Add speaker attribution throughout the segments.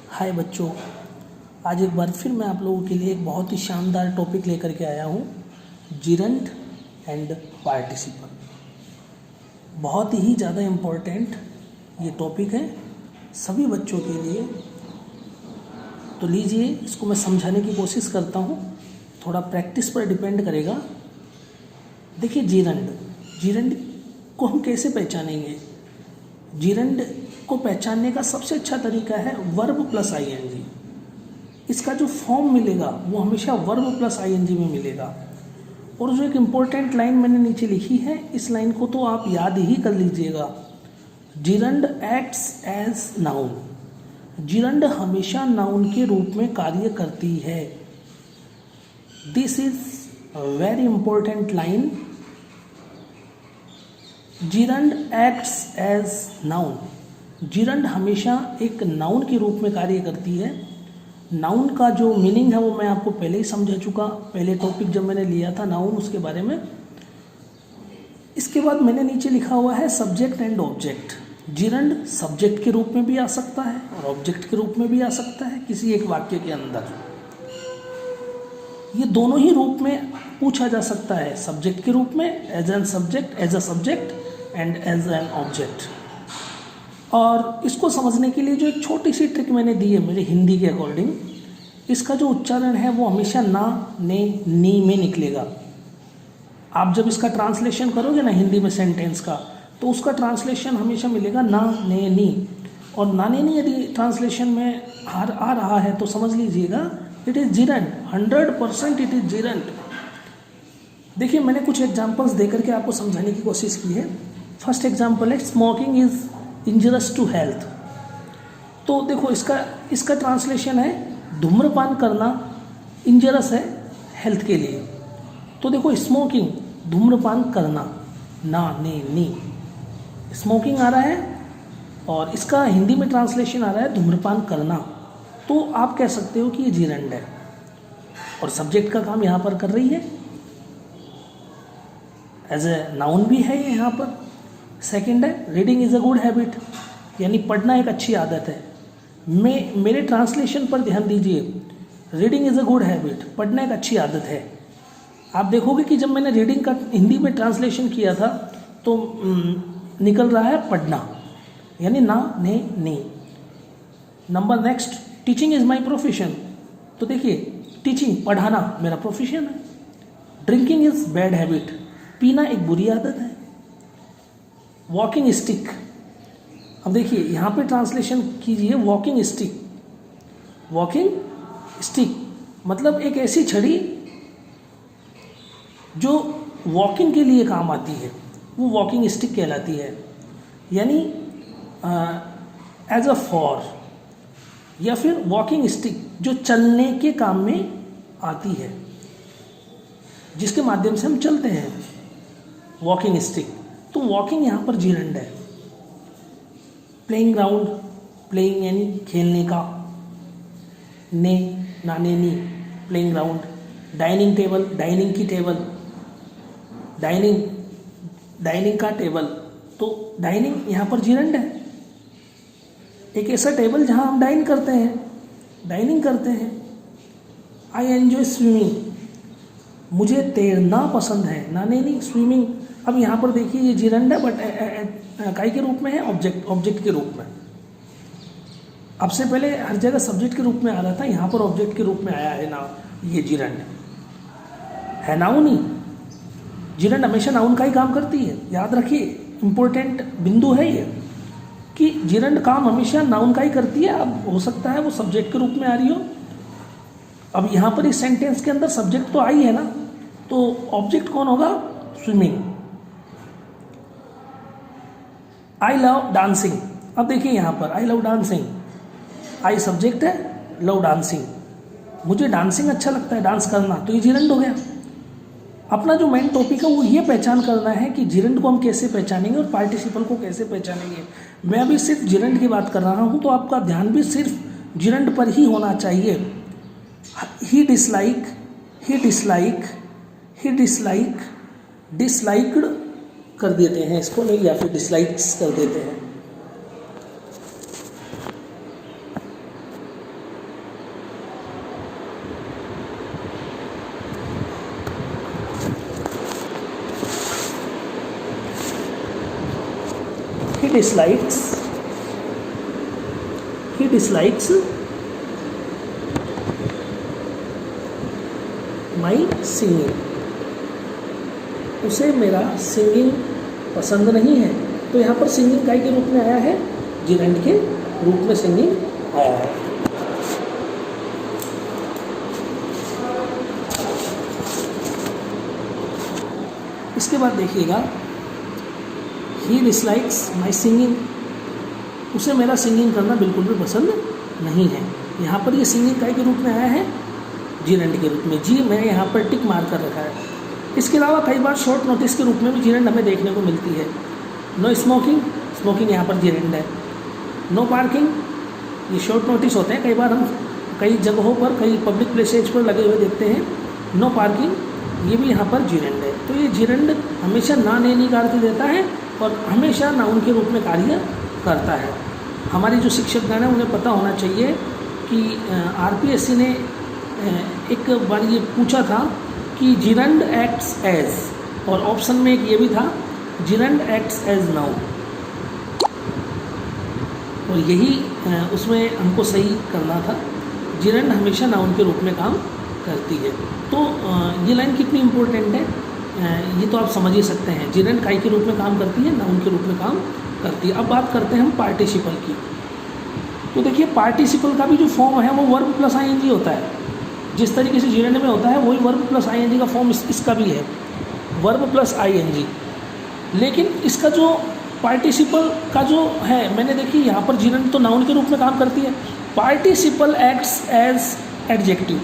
Speaker 1: हाय बच्चों, आज एक बार फिर मैं आप लोगों के लिए एक बहुत ही शानदार टॉपिक लेकर के आया हूँ, जिरंड एंड पार्टिसिपल। बहुत ही ज़्यादा इम्पोर्टेंट ये टॉपिक है सभी बच्चों के लिए। तो लीजिए, इसको मैं समझाने की कोशिश करता हूँ, थोड़ा प्रैक्टिस पर डिपेंड करेगा। देखिए, जिरंड को हम कैसे पहचानेंगे? जिरंड को पहचानने का सबसे अच्छा तरीका है वर्ब प्लस आईएनजी। इसका जो फॉर्म मिलेगा वो हमेशा वर्ब प्लस आईएनजी में मिलेगा। और जो एक इम्पोर्टेंट लाइन मैंने नीचे लिखी है, इस लाइन को तो आप याद ही कर लीजिएगा। Gerund acts as noun. Gerund हमेशा नाउन के रूप में कार्य करती है। This is very important line. Gerund acts as noun. Gerund हमेशा एक नाउन के रूप में कार्य करती है। नाउन का जो मीनिंग है वो मैं आपको पहले ही समझा चुका, पहले टॉपिक जब मैंने लिया था नाउन, उसके बारे में। इसके बाद मैंने नीचे लिखा हुआ है subject and object. Gerund subject के रूप में भी आ सकता है और ऑब्जेक्ट के रूप में भी आ सकता है किसी एक वाक्य के अंदर। ये दोनों ही रूप में पूछा जा सकता है, सब्जेक्ट के रूप में as an subject, as a subject and as an object. और इसको समझने के लिए जो एक छोटी सी ट्रिक मैंने दी है मेरे हिंदी के अकॉर्डिंग, इसका जो उच्चारण है वो हमेशा ना, ने, नी में निकलेगा। आप जब इसका ट्रांसलेशन करोगे ना हिंदी में सेंटेंस का, तो उसका ट्रांसलेशन हमेशा मिलेगा ना, ने, नी। और ना, ने, नी यदि ट्रांसलेशन में आ रहा है तो समझ लीजिएगा it is gerund. 100% it is gerund. देखिए, मैंने कुछ एग्जाम्पल्स देकर के आपको समझाने की कोशिश की है। फर्स्ट एग्जाम्पल है smoking is injurious to health. तो देखो, इसका ट्रांसलेशन है धूम्रपान करना इंजरियस है हेल्थ के लिए। तो देखो, स्मोकिंग धूम्रपान करना, ना, ने, नी। स्मोकिंग आ रहा है और इसका हिंदी में ट्रांसलेशन आ रहा है धूम्रपान करना। तो आप कह सकते हो कि ये जिरंड है और सब्जेक्ट का काम यहाँ पर कर रही है, एज ए नाउन भी है ये यहाँ पर। सेकंड है reading is a good habit, यानी पढ़ना एक अच्छी आदत है। मेरे ट्रांसलेशन पर ध्यान दीजिए, reading is a good habit, पढ़ना एक अच्छी आदत है। आप देखोगे कि जब मैंने रीडिंग का हिंदी में ट्रांसलेशन किया था तो निकल रहा है पढ़ना, यानी ना, ने, नी। Number next, teaching is my profession. तो देखिए, टीचिंग पढ़ाना मेरा प्रोफेशन है। ड्रिंकिंग इज़ बैड हैबिट, पीना एक बुरी आदत है। वॉकिंग स्टिक, अब देखिए यहाँ पे ट्रांसलेशन कीजिए वॉकिंग स्टिक। वॉकिंग स्टिक मतलब एक ऐसी छड़ी जो वॉकिंग के लिए काम आती है, वो वॉकिंग स्टिक कहलाती है। यानी एज अ फॉर, या फिर वॉकिंग स्टिक जो चलने के काम में आती है, जिसके माध्यम से हम चलते हैं, वॉकिंग स्टिक। तो वॉकिंग यहाँ पर जिरंड है। प्लेइंग ग्राउंड, प्लेइंग यानी खेलने का, ने, नाने, नी, playing ground. Dining table, dining की टेबल, डाइनिंग का टेबल। तो डाइनिंग यहाँ पर जिरंड है। एक ऐसा टेबल जहाँ हम डाइनिंग करते हैं। आई एंजॉय स्विमिंग, मुझे तैरना पसंद है, नाने, नी, स्विमिंग। अब यहाँ पर देखिए ये जिरंड है, बट काई के रूप में है, ऑब्जेक्ट के रूप में। अब से पहले हर जगह सब्जेक्ट के रूप में आ रहा था, यहाँ पर ऑब्जेक्ट के रूप में आया है ना, ये जिरंड है। नाउन ही, जिरंड हमेशा नाउन का ही काम करती है। याद रखिए, इंपॉर्टेंट बिंदु है ये कि जिरंड काम हमेशा नाउन का ही करती है। अब हो सकता है वो सब्जेक्ट के रूप में आ रही हो। अब यहाँ पर इस सेंटेंस के अंदर सब्जेक्ट तो आई है ना, तो ऑब्जेक्ट कौन होगा? स्विमिंग। आई लव डांसिंग, अब देखिए यहाँ पर I love dancing, I subject है, लव डांसिंग, मुझे डांसिंग अच्छा लगता है, डांस करना, तो ये जिरंड हो गया। अपना जो मेन टॉपिक है वो ये पहचान करना है कि जिरंड को हम कैसे पहचानेंगे और पार्टिसिपल को कैसे पहचानेंगे। मैं अभी सिर्फ जिरंड की बात कर रहा हूँ, तो आपका ध्यान भी सिर्फ जिरंड पर ही होना चाहिए। ही डिसलाइक, ही डिसलाइक, ही डिसलाइक, डिसलाइक्ड कर देते हैं इसको, नहीं, या फिर डिसलाइक्स कर देते हैं। dislikes my singing, उसे मेरा सिंगिंग पसंद नहीं है। तो यहाँ पर सिंगिंग काय के रूप में आया है, जिरेंड के रूप में सिंगिंग आया है। इसके बाद देखिएगा, ही डिसलाइक्स माई सिंगिंग, उसे मेरा सिंगिंग करना बिल्कुल भी पसंद नहीं है। यहाँ पर ये सिंगिंग काय के रूप में आया है, जिरेंड के रूप में। जी मैं यहाँ पर टिक मार कर रखा है। इसके अलावा कई बार शॉर्ट नोटिस के रूप में भी जिरेंड हमें देखने को मिलती है। नो स्मोकिंग, स्मोकिंग यहाँ पर जिरेंड है। नो पार्किंग, ये शॉर्ट नोटिस होते हैं, कई बार हम कई जगहों पर, कई पब्लिक प्लेसेज पर लगे हुए देखते हैं। नो पार्किंग, ये भी यहाँ पर जिरेंड है। तो ये जिरेंड हमेशा ना नेनी का अर्थ देता है और हमेशा नाउन के रूप में कार्य करता है। हमारी जो शिक्षकगण है उन्हें पता होना चाहिए कि आरपीएससी ने एक बार ये पूछा था कि जिरेंड एक्ट्स एज, और ऑप्शन में एक ये भी था जिरेंड एक्ट्स एज नाउन, और यही उसमें हमको सही करना था। जिरेंड हमेशा नाउन के रूप में काम करती है। तो ये लाइन कितनी इम्पोर्टेंट है ये तो आप समझ ही सकते हैं। जिरेंड काय के रूप में काम करती है, नाउन के रूप में काम करती है। अब बात करते हैं हम पार्टिसिपल की। तो देखिए पार्टिसिपल का भी जो फॉर्म है वो वर्ब प्लस आईएनजी होता है। जिस तरीके से जिरेंड में होता है वही वर्ब प्लस आईएनजी का फॉर्म इसका भी है, वर्ब प्लस आईएनजी। लेकिन इसका जो पार्टिसिपल का जो है, मैंने देखी यहाँ पर जिरेंड तो नाउन के रूप में काम करती है, participle acts as adjective.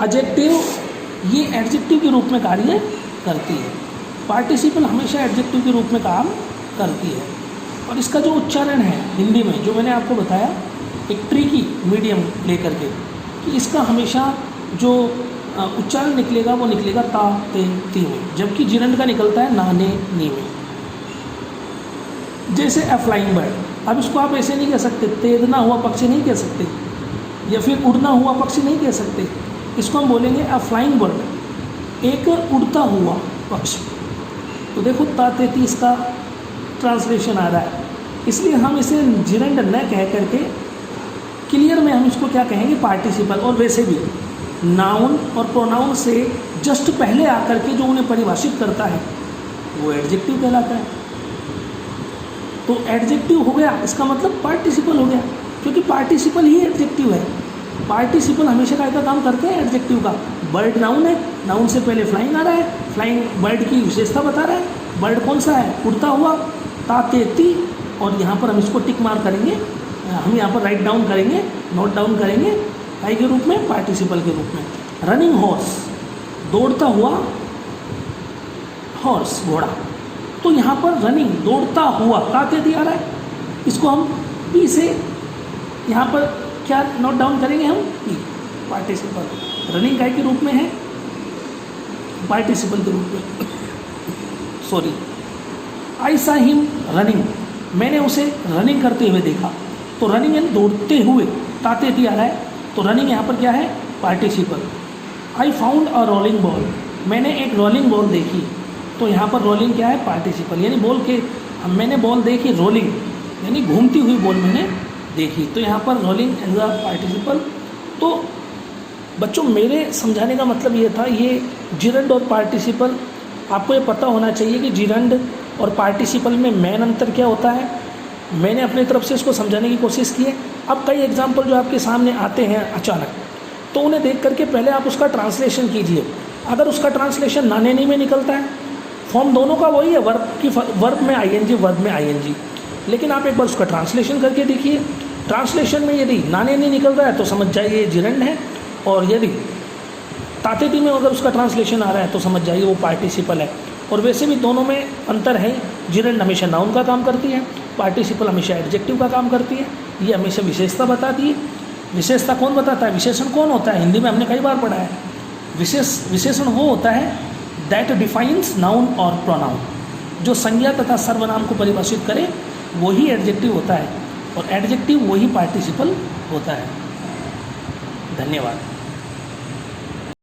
Speaker 1: Adjective ये एडजेक्टिव के रूप में कार्य करती है। पार्टिसिपल हमेशा एडजेक्टिव के रूप में काम करती है। और इसका जो उच्चारण है हिंदी में, जो मैंने आपको बताया एक ट्रिकी मीडियम लेकर के, कि इसका हमेशा जो उच्चारण निकलेगा वो निकलेगा ता ते ती में, जबकि जिरेंड का निकलता है ना ने नी में। जैसे ए फ्लाइंग बर्ड, अब इसको आप ऐसे नहीं कह सकते, तैरना हुआ पक्षी नहीं कह सकते, या फिर उड़ना हुआ पक्षी नहीं कह सकते। इसको हम बोलेंगे ए फ्लाइंग बर्ड, एक उड़ता हुआ पक्षी। तो देखो ता ते ती इसका ट्रांसलेशन आ रहा है, इसलिए हम इसे जिरेंड न कह करके क्लियर में हम इसको क्या कहेंगे, पार्टिसिपल। और वैसे भी नाउन और प्रोनाउन से जस्ट पहले आकर के जो उन्हें परिभाषित करता है वो एडजेक्टिव कहलाता है। तो एडजेक्टिव हो गया, इसका मतलब पार्टिसिपल हो गया, क्योंकि पार्टिसिपल ही एडजेक्टिव है। पार्टिसिपल हमेशा का काम करते हैं एडजेक्टिव का। बर्ड नाउन है, नाउन से पहले फ्लाइंग आ रहा है, फ्लाइंग बर्ड की विशेषता बता रहा है। बर्ड कौन सा है, उड़ता हुआ, तातेती। और यहाँ पर हम इसको टिक मार करेंगे, हम यहाँ पर राइट डाउन करेंगे, नोट डाउन करेंगे, काय के रूप में, पार्टिसिपल के रूप में। रनिंग हॉर्स, दौड़ता हुआ हॉर्स, घोड़ा। तो यहाँ पर रनिंग, दौड़ता हुआ, तातेती आ रहा है, इसको हम पी से यहाँ पर क्या नोट डाउन करेंगे हम, पी, पार्टिसिपल। रनिंग काय के रूप में है, पार्टिसिपल के रूप में। सॉरी, आई सा हिम रनिंग, मैंने उसे रनिंग करते हुए देखा। तो रनिंग यानी दौड़ते हुए, तातेती आ रहा है, तो रनिंग यहाँ पर क्या है, participle. I found a rolling ball, मैंने एक रोलिंग बॉल देखी। तो यहाँ पर रोलिंग क्या है, पार्टिसिपल। यानी बॉल के, मैंने बॉल देखी, रोलिंग यानी घूमती हुई बॉल मैंने देखी। तो यहाँ पर रोलिंग एज अ पार्टिसिपल। तो बच्चों मेरे समझाने का मतलब ये था, ये जिरेंड और पार्टिसिपल, आपको ये पता होना चाहिए कि जिरेंड और पार्टिसिपल में मेन अंतर क्या होता है। मैंने अपनी तरफ से इसको समझाने की कोशिश की है। अब कई एग्जाम्पल जो आपके सामने आते हैं अचानक, तो उन्हें देख करके पहले आप उसका ट्रांसलेशन कीजिए। अगर उसका ट्रांसलेशन नाने नी में निकलता है, फॉर्म दोनों का वही है, वर्ब में आईएनजी, वर्ब में आईएनजी, लेकिन आप एक बार उसका ट्रांसलेशन करके देखिए। ट्रांसलेशन में यदि नाने नी निकल रहा है तो समझ जाइए जिरेंड है, और यदि तातेती में अगर उसका ट्रांसलेशन आ रहा है तो समझ जाइए वो पार्टिसिपल है। और वैसे भी दोनों में अंतर है, जिरेंड हमेशा नाउन का काम करती है, पार्टिसिपल हमेशा एडजेक्टिव का काम करती है। ये हमेशा विशेषता बताती है। विशेषता कौन बताता है, विशेषण कौन होता है, हिंदी में हमने कई बार पढ़ा है। विशेषण वो होता है दैट डिफाइंस नाउन और प्रोनाउन, जो संज्ञा तथा सर्वनाम को परिभाषित करे वही एडजेक्टिव होता है, और एडजेक्टिव वही पार्टिसिपल होता है। धन्यवाद।